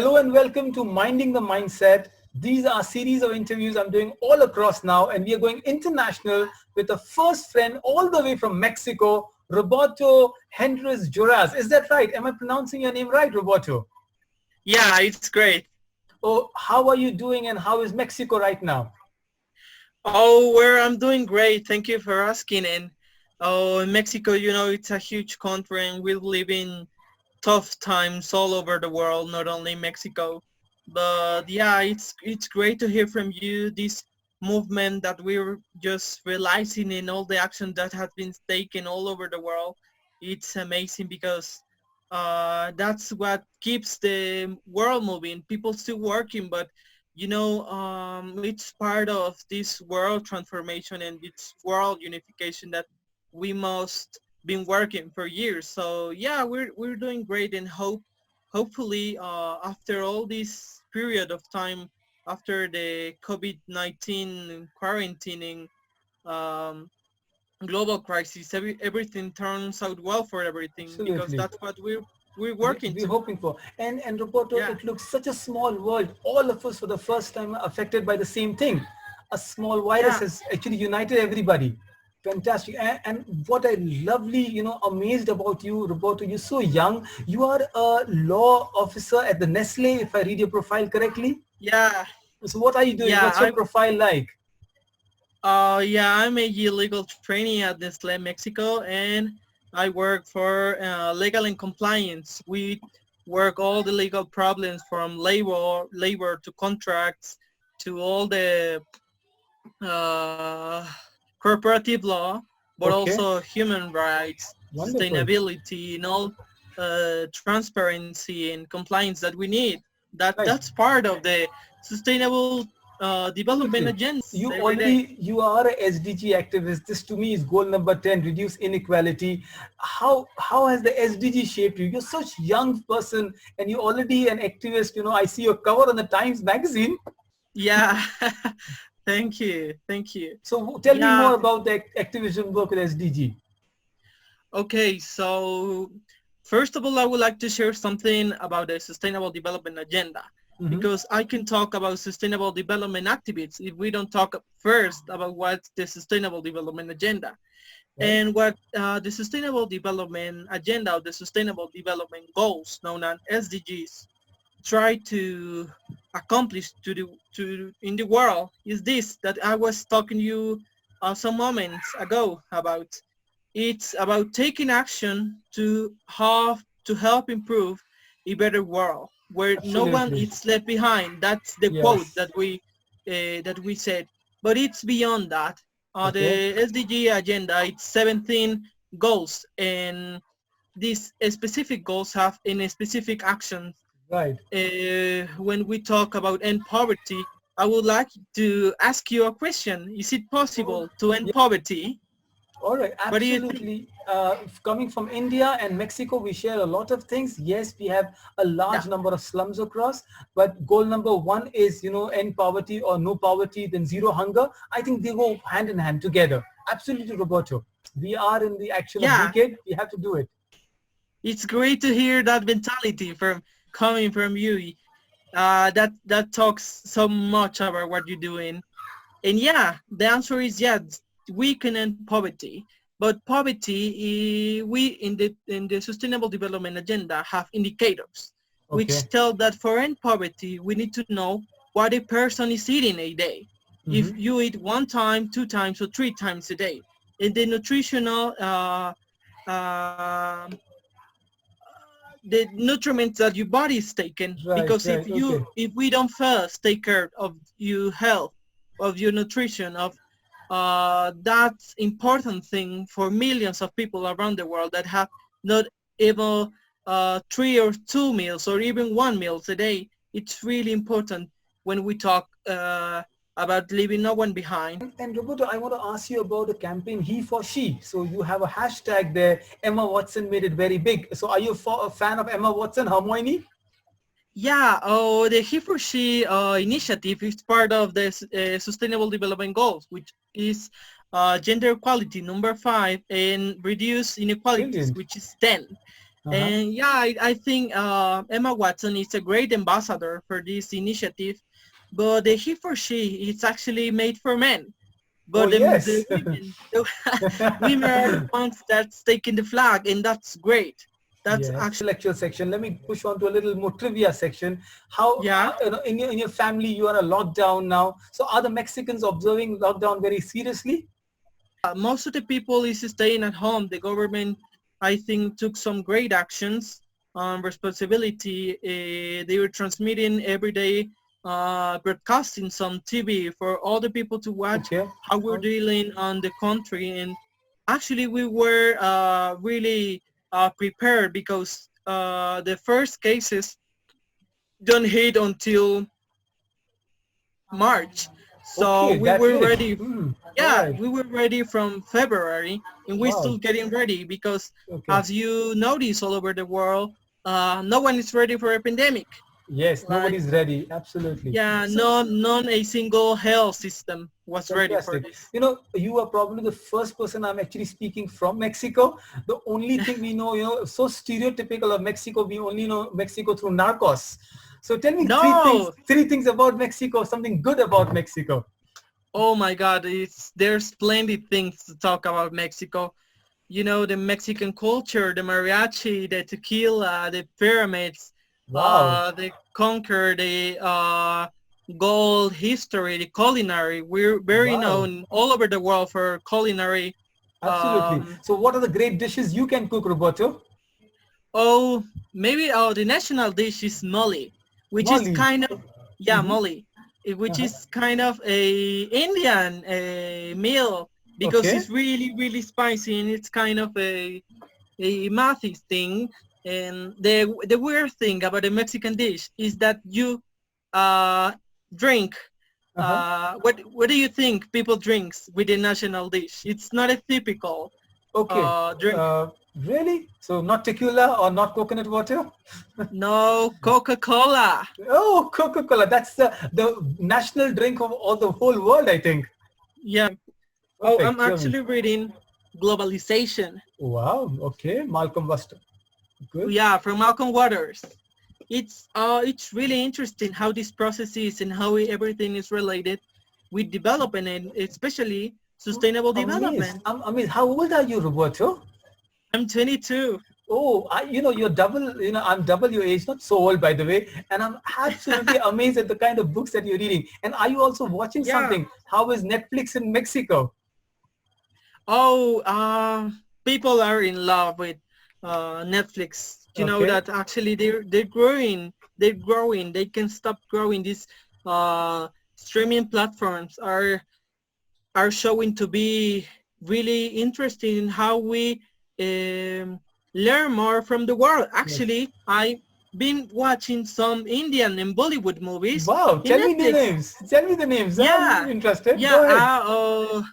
Hello and welcome to Minding the Mindset. These are a series of interviews I'm doing all across now, and we are going international with a first friend all the way from Mexico, Roberto Hernández Juárez. Is that right? Am I pronouncing your name right, Roberto? Yeah, it's great. Oh, how are you doing and how is Mexico right now? Oh, where I'm doing great. Thank you for asking. And oh, in Mexico, it's a huge country and we live in tough times all over the world, not only Mexico. But yeah, it's great to hear from you this movement that we're just realizing in all the action that has been taken all over the world. It's amazing because that's what keeps the world moving. People still working, but it's part of this world transformation and this world unification that we must been working for years. So yeah, we're doing great and hopefully after all this period of time after the COVID-19 quarantining um, global crisis, everything turns out well for everything because Absolutely. that's what we're we, working we're to. hoping for. And Roberto, Yeah, it looks such a small world. All of us for the first time are affected by the same thing. A small virus yeah, has actually united everybody. Fantastic. And what I lovely, amazed about you, Roberto, you're so young. You are a law officer at the Nestle, if I read your profile correctly. yeah, So what are you doing? yeah. What's your profile like? I'm a legal trainee at Nestle Mexico, and I work for legal and compliance. We work all the legal problems from labor to contracts to all the uh, corporative law, but Okay, also human rights, wonderful. sustainability, and all transparency and compliance that we need. Right. That's part of the sustainable development Absolutely. agendas You every day. already, you are a SDG activist. This to me is goal number 10, reduce inequality. How has the SDG shaped you? You're such young person and you're already an activist. I see your cover on the Times magazine. Yeah, thank you. So tell me Yeah, more about the activism work with SDG. okay. So first of all, I would like to share something about the Sustainable Development Agenda Mm-hmm. because I can talk about sustainable development activities if we don't talk first about what's the Sustainable Development Agenda Right. and what the Sustainable Development Agenda or the Sustainable Development Goals, known as SDGs, try to accomplish to in the world is this that I was talking to you some moments ago about. It's about taking action to help improve a better world where no one Absolutely. is left behind. That's the quote Yes. that we said. But it's beyond that. Okay. The SDG agenda, it's 17 goals, and these specific goals have in specific actions. Right. When we talk about end poverty, I would like to ask you a question. Is it Oh, possible to end yeah. poverty? All right, What do you think? absolutely. Coming from India and Mexico, we share a lot of things. Yes, we have a Yeah, large number of slums across, but goal number one is, end poverty or no poverty, then zero hunger. I think they go hand in hand together. Absolutely, Roberto. We are in the action of yeah. decade. We have to do it. It's great to hear that mentality from coming from you. That talks so much about what you're doing. And yeah, the answer is yes. We can end poverty, but poverty, we in the Sustainable Development Agenda have indicators, Okay. which tell that for end poverty, we need to know what a person is eating a day. If Mm-hmm. you eat one time, two times, or three times a day, and the nutritional uh, the nutrients that your body is taking, Right, because right. Okay. if we don't first take care of your health, of your nutrition, of that's important thing for millions of people around the world that have not even three or two meals or even one meal a day. It's really important when we talk about leaving no one behind. And Roberto, I want to ask you about the campaign He for She. So you have a hashtag there. Emma Watson made it very big. So are you a fan of Emma Watson, Hermione? Yeah, the He for She initiative is part of the Sustainable Development Goals, which is gender equality, number 5, and reduce inequalities, Brilliant. which is 10. And yeah, I think Emma Watson is a great ambassador for this initiative, but the he for she is actually made for men. Oh, But the yes. women, the women are the ones that's taking the flag, and that's great. That's Yes. actually, Intellectual section. Let me push on to a little more trivia section. How yeah. in your family you are on a lockdown now. So are the Mexicans observing lockdown very seriously? Most of the people is staying at home. The government, I think, took some great actions on responsibility. They were transmitting every day, broadcasting some TV for all the people to watch Okay. how we're dealing on the country. And actually, we were really prepared because the first cases don't hit until March. So Okay, we that were late. ready. Yeah, Right. we were ready from February, and we're Wow. still getting ready because, Okay. as you notice all over the world, no one is ready for a pandemic. Yes, Like, nobody's ready. Absolutely. yeah, So none a single health system was ready for fantastic. this. You know, you are probably the first person I'm actually speaking from Mexico. The only thing we know, so stereotypical of Mexico, we only know Mexico through Narcos. So tell me No, three things about Mexico, something good about Mexico. oh my God, there's splendid things to talk about Mexico. You know, the Mexican culture, the mariachi, the tequila, the pyramids, Wow. the conquer, the gold history, the culinary. We're very Wow. known all over the world for culinary. Absolutely. Um, So what are the great dishes you can cook, Roberto? oh, maybe the national dish is mole, which is Mali. kind of, yeah, Mm-hmm. mole, which Uh-huh. is kind of a Indian meal because Okay. it's really, really spicy and it's kind of a Mathis thing. And the weird thing about a Mexican dish is that you uh, drink. Uh-huh. What do you think people drinks with a national dish? It's not a typical Okay. drink. Really? So not tequila or not coconut water? No, Coca-Cola. Oh, Coca-Cola. That's the national drink of all the whole world, I think. Yeah. Oh, I'm Perfect. Tell me. actually reading Globalization. Wow. Okay. Malcolm Buster. Good. Yeah, from Malcolm Waters. It's really interesting how this process is and how everything is related with development and especially sustainable Amazed. development. I'm amazed. How old are you, Roberto? I'm 22. Oh, you're double, I'm double your age, not so old, by the way. And I'm absolutely amazed at the kind of books that you're reading. And are you also watching Yeah. something? How is Netflix in Mexico? Oh, people are in love with Netflix. You know Okay. that actually they're growing. They're growing. They can stop growing. These streaming platforms are showing to be really interesting in how we um, learn more from the world. Yes. Actually, I've been watching some Indian and Bollywood movies Wow. in Tell me the Netflix. names. Tell me the names. I'm Yeah, interested. yeah. Go ahead.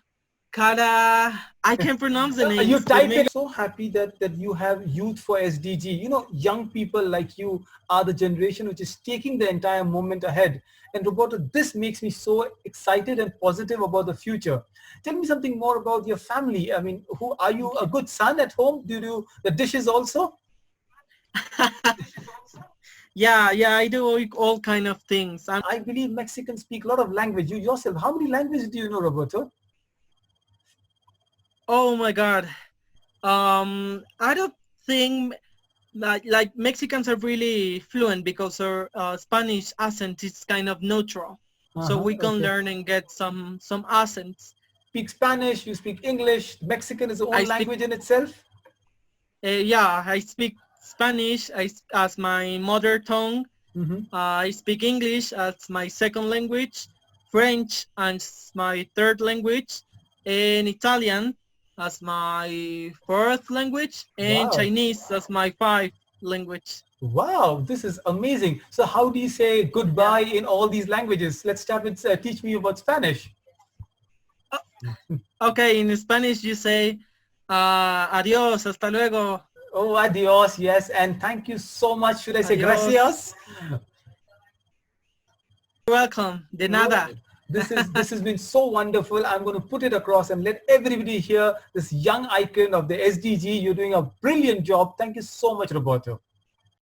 Kara, I can't pronounce the You names, but type maybe. it. So happy that you have youth for SDG. Young people like you are the generation which is taking the entire movement ahead. And Roberto, this makes me so excited and positive about the future. Tell me something more about your family. I mean, who are you? A good son at home? Do you do the dishes also? Yeah, yeah. I do all kind of things. I believe Mexicans speak a lot of language. You yourself, how many languages do you know, Roberto? Oh my God. I don't think like Mexicans are really fluent because our Spanish accent is kind of neutral, so Uh-huh. we can Okay. learn and get some accents. Speak Spanish, you speak English. Mexican is its I own speak, language in itself. yeah, I speak Spanish as my mother tongue. Mm-hmm. I speak English as my second language, French as my third language, and Italian as my fourth language, and Wow. Chinese as my fifth language. Wow, this is amazing. So how do you say Yeah. goodbye in all these languages? Let's start with teach me about Spanish. Okay, in Spanish you say adiós, hasta luego, Oh, adios, yes, and thank you so much. Should I say adiós, gracias? you're welcome, de Oh, nada. This has been so wonderful. I'm going to put it across and let everybody hear this young icon of the SDG. You're doing a brilliant job. Thank you so much, Roberto.